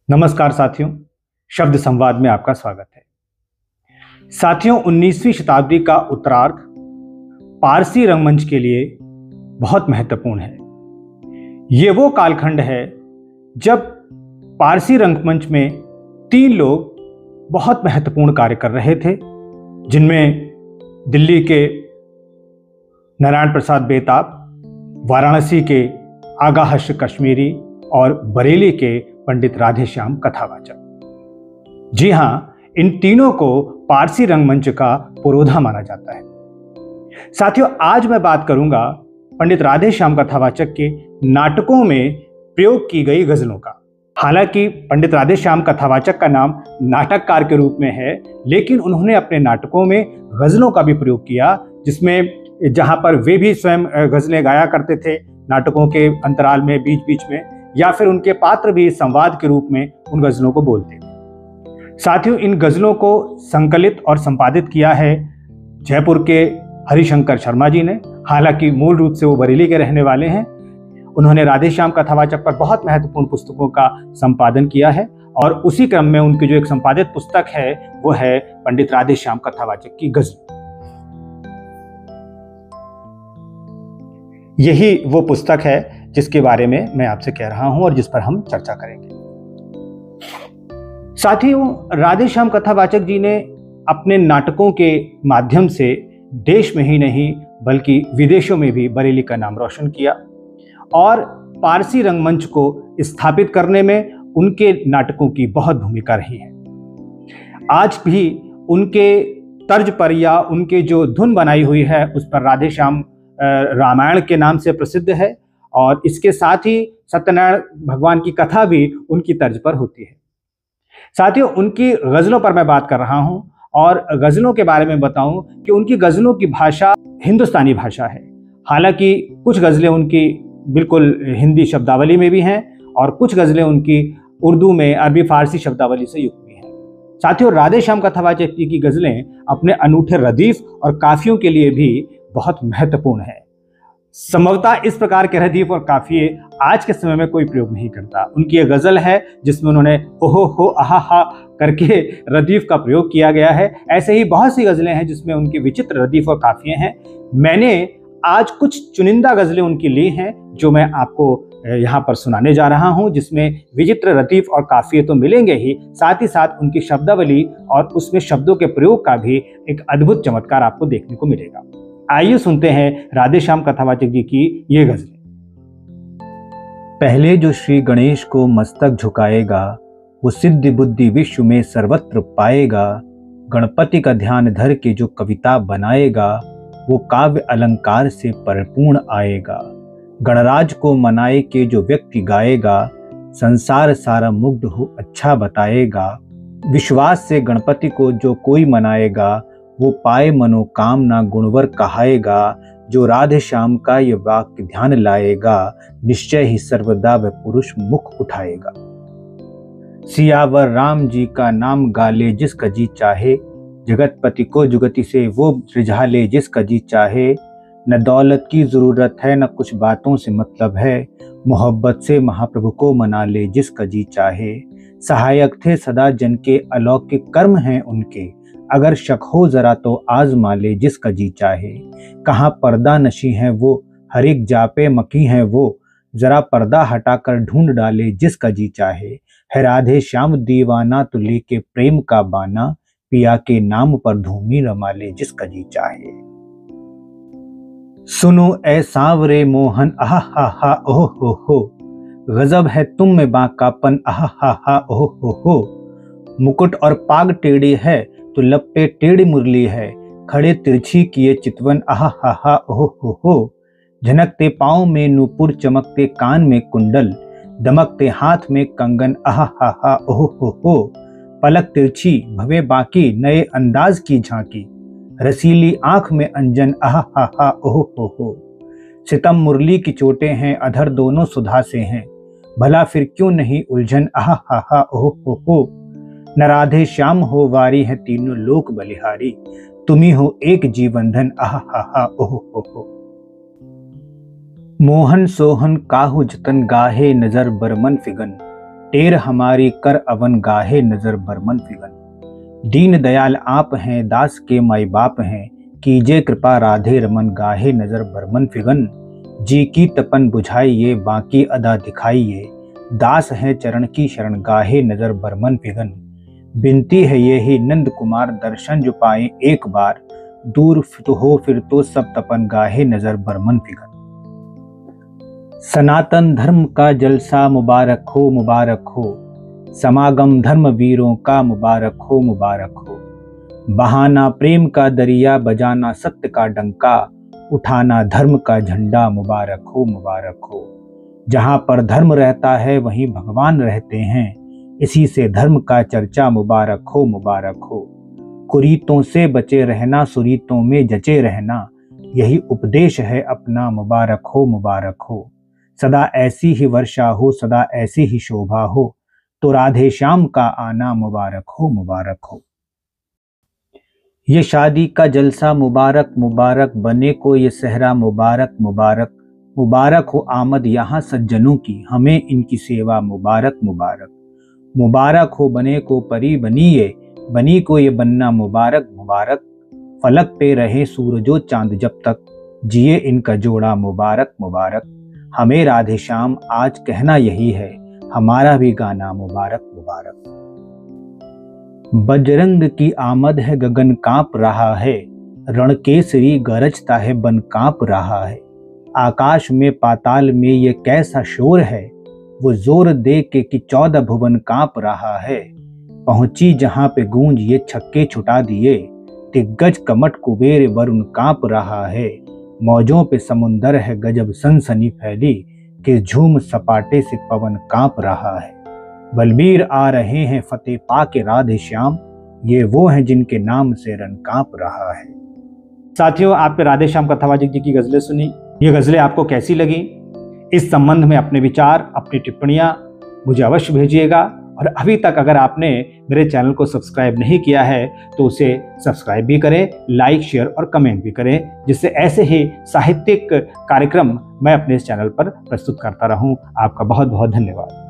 नमस्कार साथियों, शब्द संवाद में आपका स्वागत है। साथियों, 19वीं शताब्दी का उत्तरार्ध पारसी रंगमंच के लिए बहुत महत्वपूर्ण है। ये वो कालखंड है जब पारसी रंगमंच में 3 लोग बहुत महत्वपूर्ण कार्य कर रहे थे, जिनमें दिल्ली के नारायण प्रसाद बेताब, वाराणसी के आगा हर्ष कश्मीरी और बरेली के पंडित राधेश्याम कथावाचक। जी हां, इन तीनों को पारसी रंगमंच का पुरोधा माना जाता है। साथियों, आज मैं बात करूंगा पंडित राधेश्याम कथावाचक के नाटकों में प्रयोग की गई गजलों का। हालांकि पंडित राधेश्याम कथावाचक का नाम नाटककार के रूप में है, लेकिन उन्होंने अपने नाटकों में गजलों का भी प्रयोग किया, जिसमें जहां पर वे भी स्वयं गजलें गाया करते थे नाटकों के अंतराल में, बीच बीच में, या फिर उनके पात्र भी संवाद के रूप में उन गजलों को बोलते थे। साथियों, इन गजलों को संकलित और संपादित किया है जयपुर के हरिशंकर शर्मा जी ने। हालांकि मूल रूप से वो बरेली के रहने वाले हैं। उन्होंने राधेश्याम कथावाचक पर बहुत महत्वपूर्ण पुस्तकों का संपादन किया है, और उसी क्रम में उनकी जो एक संपादित पुस्तक है वो है पंडित राधेश्याम कथावाचक की गजल। यही वो पुस्तक है जिसके बारे में मैं आपसे कह रहा हूं और जिस पर हम चर्चा करेंगे। साथियों, राधेश्याम कथावाचक जी ने अपने नाटकों के माध्यम से देश में ही नहीं बल्कि विदेशों में भी बरेली का नाम रोशन किया, और पारसी रंगमंच को स्थापित करने में उनके नाटकों की बहुत भूमिका रही है। आज भी उनके तर्ज पर या उनके जो धुन बनाई हुई है उस पर राधेश्याम रामायण के नाम से प्रसिद्ध है, और इसके साथ ही सत्यनारायण भगवान की कथा भी उनकी तर्ज पर होती है। साथियों, उनकी गजलों पर मैं बात कर रहा हूं, और गजलों के बारे में बताऊं कि उनकी गजलों की भाषा हिंदुस्तानी भाषा है। हालांकि कुछ गजलें उनकी बिल्कुल हिंदी शब्दावली में भी हैं, और कुछ गजलें उनकी उर्दू में अरबी फारसी शब्दावली से युक्त भी हैं। साथियों, राधेश्याम कथावाचक जी की गजलें अपने अनूठे रदीफ और काफियों के लिए भी बहुत महत्वपूर्ण है। संभवतः इस प्रकार के रदीफ और काफिये आज के समय में कोई प्रयोग नहीं करता। उनकी एक गजल है जिसमें उन्होंने ओहो हो आहा हा करके रदीफ का प्रयोग किया गया है। ऐसे ही बहुत सी गजलें हैं जिसमें उनकी विचित्र रदीफ और काफिये हैं। मैंने आज कुछ चुनिंदा गजलें उनकी ली हैं जो मैं आपको यहाँ पर सुनाने जा रहा हूँ, जिसमें विचित्र रदीफ और काफिये तो मिलेंगे ही, साथ ही साथ उनकी शब्दावली और उसमें शब्दों के प्रयोग का भी एक अद्भुत चमत्कार आपको देखने को मिलेगा। आइए सुनते हैं राधेश्याम कथावाचक जी की ये गजलें। पहले जो श्री गणेश को मस्तक झुकाएगा, वो सिद्धि बुद्धि विश्व में सर्वत्र पाएगा। गणपति का ध्यान धर के जो कविता बनाएगा, वो काव्य अलंकार से परिपूर्ण आएगा। गणराज को मनाए के जो व्यक्ति गाएगा, संसार सारा मुग्ध हो अच्छा बताएगा। विश्वास से गणपति को जो कोई मनाएगा, वो पाए मनोकामना गुणवर कहाएगा। जो राधेश्याम का ये वाक्य ध्यान लाएगा, निश्चय ही सर्वदा वह पुरुष मुख उठाएगा। सियावर राम जी का नाम गाले जिसका जी चाहे, जगतपति को जुगति से वो रिझा ले जिसका जी चाहे। न दौलत की जरूरत है न कुछ बातों से मतलब है, मोहब्बत से महाप्रभु को मना ले जिसका जी चाहे। सहायक थे सदा जन के, अलौकिक कर्म हैं उनके, अगर शक हो जरा तो आजमा ले जिसका जी चाहे। कहाँ पर्दा नशी है वो, हर एक जापे मकी है वो, जरा पर्दा हटाकर ढूंढ डाले जिसका जी चाहे। है राधे श्याम दीवाना तो लेके प्रेम का बाना, पिया के नाम पर धूमी रमा ले जिसका जी चाहे। सुनो ए सांवरे मोहन आहा हा हा ओह हो, गजब है तुम में बांकापन आहा हा हा ओह हो। मुकुट और पाग टेढ़ी है तो लब पे टेढ़ी मुरली है, खड़े तिरछी किए चितवन आहा हा हा ओह हो। झनकते पाँव में नूपुर, चमकते कान में कुंडल, दमकते हाथ में कंगन आहा हा हा ओह हो। पलक तिरछी भवे बाकी, नए अंदाज की झांकी, रसीली आंख में अंजन आहा हा हा ओह हो। सितम मुरली की चोटें हैं, अधर दोनों सुधा से हैं, भला फिर क्यों नहीं उलझन आहा हा हा ओह हो। न राधे श्याम हो वारी है तीनों लोक बलिहारी, तुम्ही हो एक जीवन धन आहा हा हा ओह हो। मोहन सोहन काहू जतन गाहे नजर बरमन फिगन, टेर हमारी कर अवन गाहे नजर बरमन फिगन। दीन दयाल आप हैं दास के माई बाप हैं, कीजे कृपा राधे रमन गाहे नजर बरमन फिगन। जी की तपन बुझाइए बाकी अदा दिखाइए, दास है चरण की शरण गाहे नजर बरमन फिगन। बिनती है ये ही नंद कुमार दर्शन जो पाए एक बार, दूर तो हो फिर तो सब तपन गाहे नजर बरमन फिगन। सनातन धर्म का जलसा मुबारक हो मुबारक हो, समागम धर्म वीरों का मुबारक हो मुबारक हो। बहाना प्रेम का दरिया बजाना सत्य का डंका, उठाना धर्म का झंडा मुबारक हो मुबारक हो। जहाँ पर धर्म रहता है वहीं भगवान रहते हैं, इसी से धर्म का चर्चा मुबारक हो मुबारक हो। कुरीतों से बचे रहना सुरीतों में जचे रहना, यही उपदेश है अपना मुबारक हो मुबारक हो। सदा ऐसी ही वर्षा हो सदा ऐसी ही शोभा हो, तो राधे श्याम का आना मुबारक हो मुबारक हो। ये शादी का जलसा मुबारक मुबारक, बने को ये सहरा मुबारक मुबारक। मुबारक हो आमद यहाँ सज्जनों की, हमें इनकी सेवा मुबारक मुबारक। मुबारक हो बने को परी बनिए, बनी को ये बनना मुबारक मुबारक। फलक पे रहे सूरजो चांद जब तक, जिए इनका जोड़ा मुबारक मुबारक। हमें राधे श्याम आज कहना यही है, हमारा भी गाना मुबारक मुबारक। बजरंग की आमद है गगन कांप रहा है, रणकेसरी गरजता है बन कांप रहा है। आकाश में पाताल में ये कैसा शोर है, वो जोर दे के कि 14 भुवन कांप रहा है। पहुंची जहां पे गूंज ये छक्के छुटा दिए, दिग्गज कमट कुबेर वरुण कांप रहा है। मौजों पे समुंदर है गजब सनसनी फैली, कि झूम सपाटे से पवन कांप रहा है। बलबीर आ रहे हैं फतेह पा के राधे श्याम, ये वो हैं जिनके नाम से रण कांप रहा है। साथियों, आपने राधे श्याम कथावाचक जी की गजलें सुनी। ये गजलें आपको कैसी लगी? इस संबंध में अपने विचार अपनी टिप्पणियां मुझे अवश्य भेजिएगा। और अभी तक अगर आपने मेरे चैनल को सब्सक्राइब नहीं किया है तो उसे सब्सक्राइब भी करें, लाइक शेयर और कमेंट भी करें, जिससे ऐसे ही साहित्यिक कार्यक्रम मैं अपने इस चैनल पर प्रस्तुत करता रहूं। आपका बहुत बहुत धन्यवाद।